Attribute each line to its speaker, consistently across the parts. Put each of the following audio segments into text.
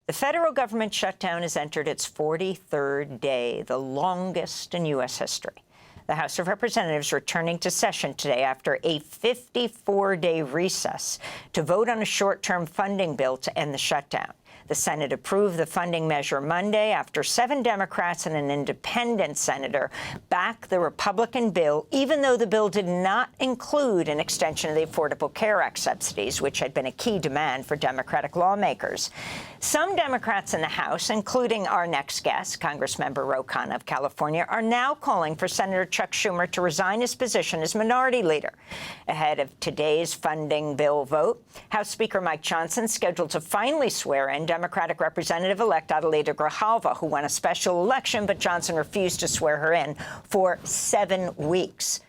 Speaker 1: The federal government shutdown has entered its 43rd day, the longest in U.S. history. The House of Representatives returning to session today after a 54-day recess to vote on a short-term funding bill to end the shutdown. The Senate approved the funding measure Monday after 7 Democrats and an independent senator backed the Republican bill, even though the bill did not include an extension of the Affordable Care Act subsidies, which had been a key demand for Democratic lawmakers. Some Democrats in the House, including our next guest, congressmember Khanna of California, are now calling for Senator Chuck Schumer to resign his position as minority leader. Ahead of today's funding bill vote, House Speaker Mike Johnson scheduled to finally swear in Democratic Representative-elect Adelita Grijalva, who won a special election, but Johnson refused to swear her in for 7 weeks.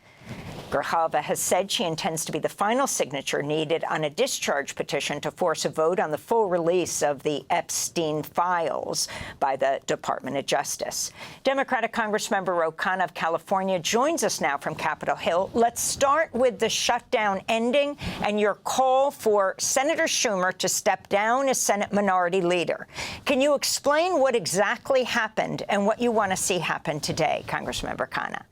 Speaker 1: Grijalva has said she intends to be the final signature needed on a discharge petition to force a vote on the full release of the Epstein files by the Department of Justice. Democratic Congressmember Khanna of California joins us now from Capitol Hill. Let's start with the shutdown ending and your call for Senator Schumer to step down as Senate Minority Leader. Can you explain what exactly happened and what you want to see happen today, Congressmember Khanna?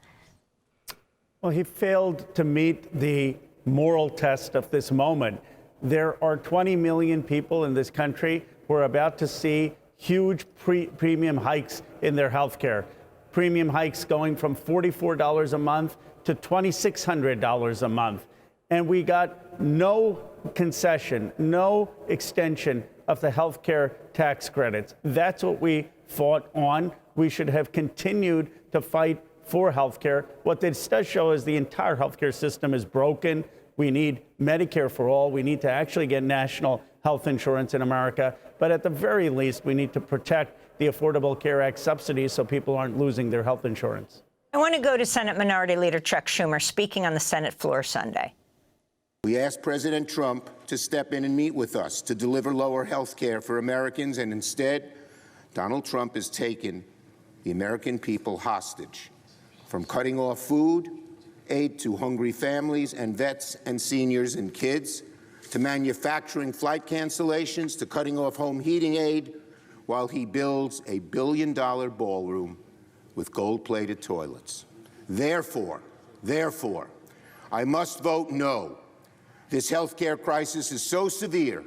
Speaker 2: Well, he failed to meet the moral test of this moment. There are 20 million people in this country who are about to see huge premium hikes in their health care. Premium hikes going from $44 a month to $2,600 a month. And we got no concession, no extension of the health care tax credits. That's what we fought on. We should have continued to fight for health care. What this does show is the entire health care system is broken. We need Medicare for all. We need to actually get national health insurance in America. But at the very least, we need to protect the Affordable Care Act subsidies so people aren't losing their health insurance.
Speaker 1: I want to go to Senate Minority Leader Chuck Schumer speaking on the Senate floor Sunday.
Speaker 3: We asked President Trump to step in and meet with us to deliver lower health care for Americans, and instead, Donald Trump has taken the American people hostage. From cutting off food aid to hungry families and vets and seniors and kids, to manufacturing flight cancellations, to cutting off home heating aid, while he builds a billion-dollar ballroom with gold-plated toilets. Therefore, I must vote no. This health care crisis is so severe,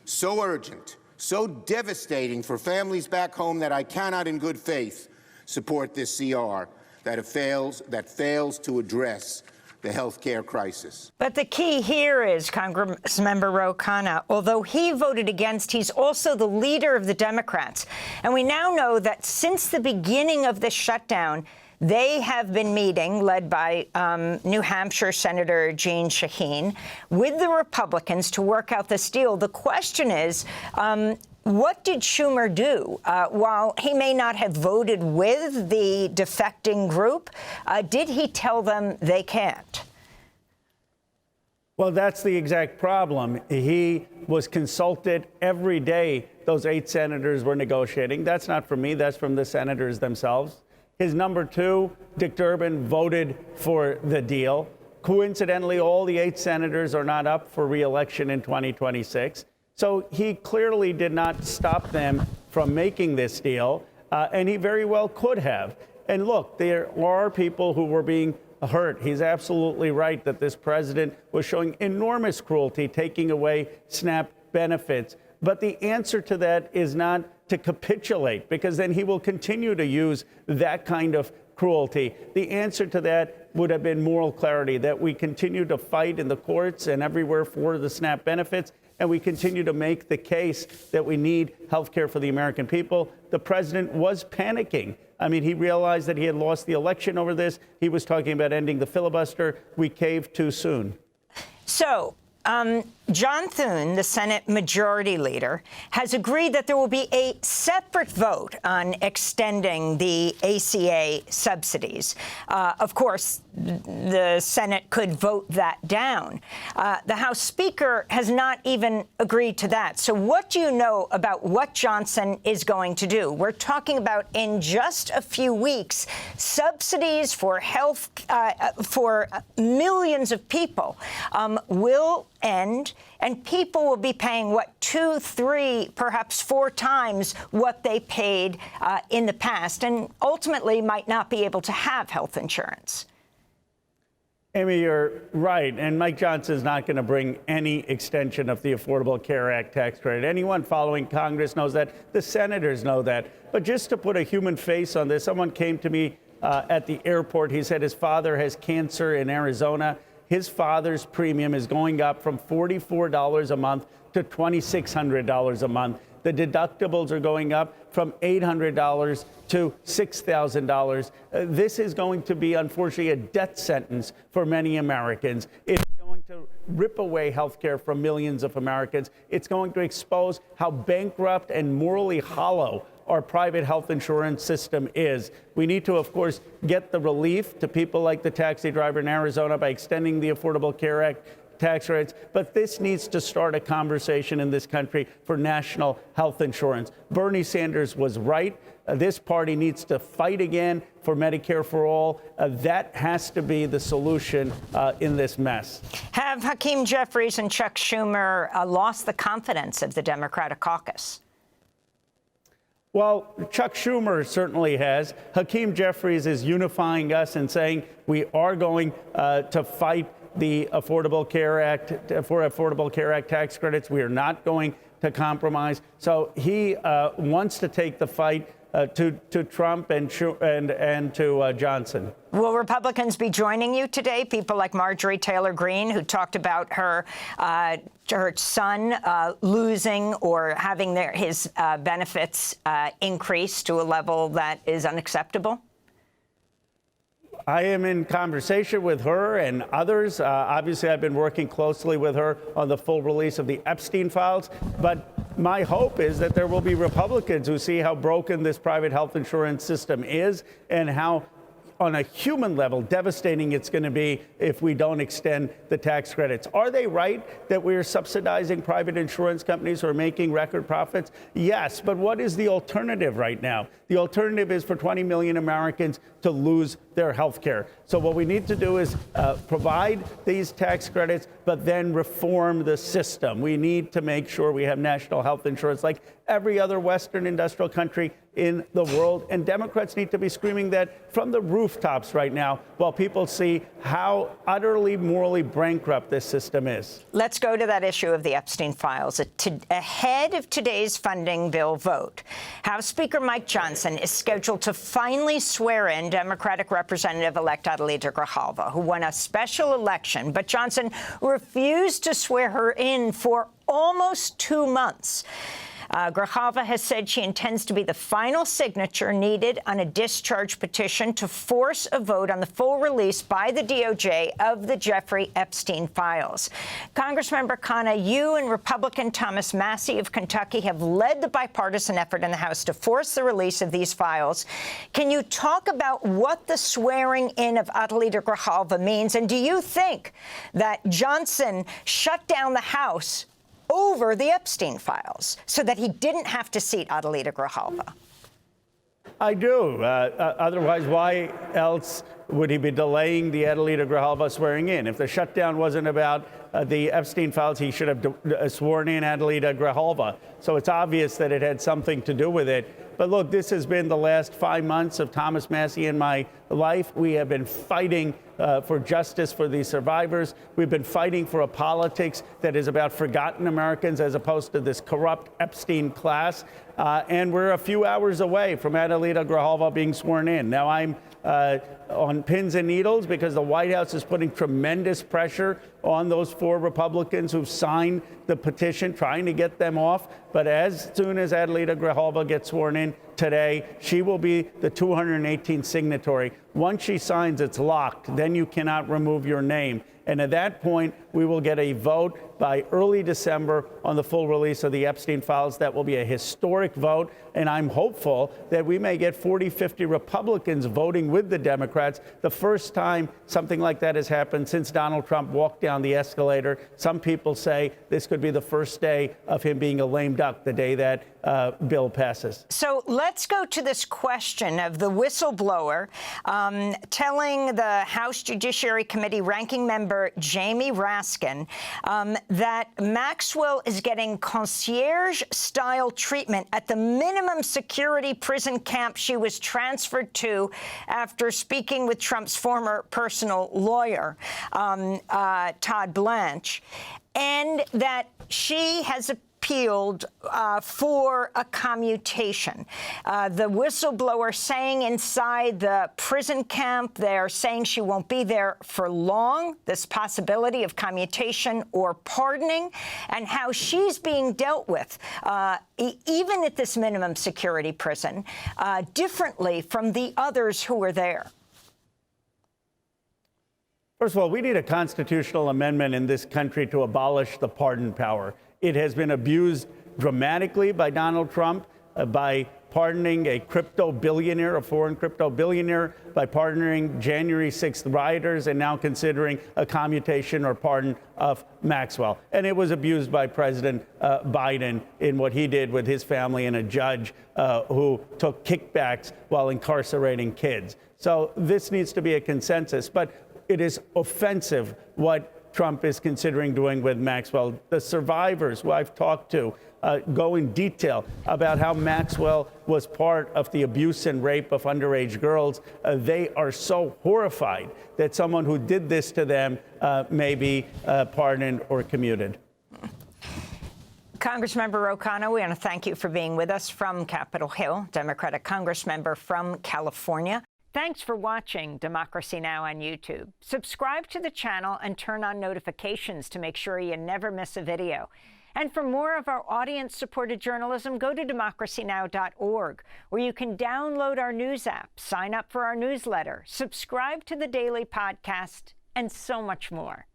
Speaker 3: so urgent, so devastating for families back home that I cannot in good faith support this CR that fails to address the health care crisis.
Speaker 1: But the key here is, Congressmember Khanna, although he voted against, he's also the leader of the Democrats. And we now know that since the beginning of this shutdown, they have been meeting, led by New Hampshire Senator Jeanne Shaheen, with the Republicans to work out this deal. The question is, what did Schumer do? While he may not have voted with the defecting group, did he tell them they can't?
Speaker 2: Well, that's the exact problem. He was consulted every day. Those 8 senators were negotiating. That's not from me. That's from the senators themselves. His number 2, Dick Durbin, voted for the deal. Coincidentally, all the 8 senators are not up for re-election in 2026. So he clearly did not stop them from making this deal, and he very well could have. And look, there are people who were being hurt. He's absolutely right that this president was showing enormous cruelty, taking away SNAP benefits. But the answer to that is not to capitulate, because then he will continue to use that kind of cruelty. The answer to that would have been moral clarity, that we continue to fight in the courts and everywhere for the SNAP benefits, and we continue to make the case that we need health care for the American people. The president was panicking. I mean, he realized that he had lost the election over this. He was talking about ending the filibuster. We caved too soon.
Speaker 1: So, John Thune, the Senate Majority Leader, has agreed that there will be a separate vote on extending the ACA subsidies. Of course, the Senate could vote that down. The House Speaker has not even agreed to that. So what do you know about what Johnson is going to do? We're talking about, in just a few weeks, subsidies for health for millions of people. Will end, and people will be paying, what, 2, 3, perhaps 4 times what they paid in the past, and ultimately might not be able to have health insurance.
Speaker 2: Amy, you're right. And Mike Johnson is not going to bring any extension of the Affordable Care Act tax credit. Anyone following Congress knows that. The senators know that. But just to put a human face on this, someone came to me at the airport. He said his father has cancer in Arizona. His father's premium is going up from $44 a month to $2,600 a month. The deductibles are going up from $800 to $6,000. This is going to be, unfortunately, a death sentence for many Americans. It's going to rip away health care from millions of Americans. It's going to expose how bankrupt and morally hollow our private health insurance system is. We need to, of course, get the relief to people like the taxi driver in Arizona by extending the Affordable Care Act tax rates, but this needs to start a conversation in this country for national health insurance. Bernie Sanders was right. This party needs to fight again for Medicare for all. That has to be the solution in this mess.
Speaker 1: Have Hakeem Jeffries and Chuck Schumer lost the confidence of the Democratic caucus?
Speaker 2: Well, Chuck Schumer certainly has. Hakeem Jeffries is unifying us and saying we are going to fight the Affordable Care Act for Affordable Care Act tax credits. We are not going to compromise. So he wants to take the fight to Trump and to Johnson.
Speaker 1: Will Republicans be joining you today? People like Marjorie Taylor Greene, who talked about her son losing or having his benefits increased to a level that is unacceptable?
Speaker 2: I am in conversation with her and others. Obviously, I've been working closely with her on the full release of the Epstein files. But my hope is that there will be Republicans who see how broken this private health insurance system is and how, on a human level, devastating it's going to be if we don't extend the tax credits. Are they right that we're subsidizing private insurance companies who are making record profits? Yes, but what is the alternative right now? The alternative is for 20 million Americans to lose their health care. So what we need to do is provide these tax credits, but then reform the system. We need to make sure we have national health insurance like every other Western industrial country in the world. And Democrats need to be screaming that from the rooftops right now while people see how utterly morally bankrupt this system is.
Speaker 1: Let's go to that issue of the Epstein files. Ahead of today's funding bill vote, House Speaker Mike Johnson is scheduled to finally swear in Democratic Representative-elect Adelita Grijalva, who won a special election, but Johnson refused to swear her in for almost 2 months. Grijalva has said she intends to be the final signature needed on a discharge petition to force a vote on the full release by the DOJ of the Jeffrey Epstein files. Congressmember Khanna, you and Republican Thomas Massie of Kentucky have led the bipartisan effort in the House to force the release of these files. Can you talk about what the swearing in of Adelita Grijalva means? And do you think that Johnson shut down the House over the Epstein files so that he didn't have to seat Adelita Grijalva?
Speaker 2: I do. Otherwise, why else would he be delaying the Adelita Grijalva swearing in? If the shutdown wasn't about the Epstein files, he should have sworn in Adelita Grijalva. So it's obvious that it had something to do with it. But look, this has been the last 5 months of Thomas Massie in my life. We have been fighting for justice for these survivors. We've been fighting for a politics that is about forgotten Americans as opposed to this corrupt Epstein class. And we're a few hours away from Adelita Grijalva being sworn in. Now, I'm on pins and needles because the White House is putting tremendous pressure on those 4 Republicans who've signed the petition, trying to get them off. But as soon as Adelita Grijalva gets sworn in today, she will be the 218th signatory. Once she signs, it's locked. Then you cannot remove your name. And at that point, we will get a vote by early December on the full release of the Epstein files. That will be a historic vote. And I'm hopeful that we may get 40, 50 Republicans voting with the Democrats. The first time something like that has happened since Donald Trump walked down the escalator. Some people say this could be the first day of him being a lame duck, the day that bill passes.
Speaker 1: So let's go to this question of the whistleblower telling the House Judiciary Committee ranking member Jamie Raskin that Maxwell is getting concierge-style treatment at the minimum security prison camp she was transferred to after speaking with Trump's former personal lawyer, Todd Blanche, and that she has appealed for a commutation. The whistleblower saying inside the prison camp, they're saying she won't be there for long, this possibility of commutation or pardoning, and how she's being dealt with, even at this minimum security prison, differently from the others who were there.
Speaker 2: First of all, we need a constitutional amendment in this country to abolish the pardon power. It has been abused dramatically by Donald Trump, by pardoning a crypto billionaire, a foreign crypto billionaire, by pardoning January 6th rioters, and now considering a commutation or pardon of Maxwell. And it was abused by President Biden in what he did with his family and a judge who took kickbacks while incarcerating kids. So this needs to be a consensus. But it is offensive what Trump is considering doing with Maxwell. The survivors who I've talked to go in detail about how Maxwell was part of the abuse and rape of underage girls. They are so horrified that someone who did this to them may be pardoned or commuted.
Speaker 1: Congressmember Khanna, we want to thank you for being with us from Capitol Hill, Democratic congressmember from California. Thanks for watching Democracy Now! On YouTube. Subscribe to the channel and turn on notifications to make sure you never miss a video. And for more of our audience-supported journalism, go to democracynow.org, where you can download our news app, sign up for our newsletter, subscribe to the daily podcast, and so much more.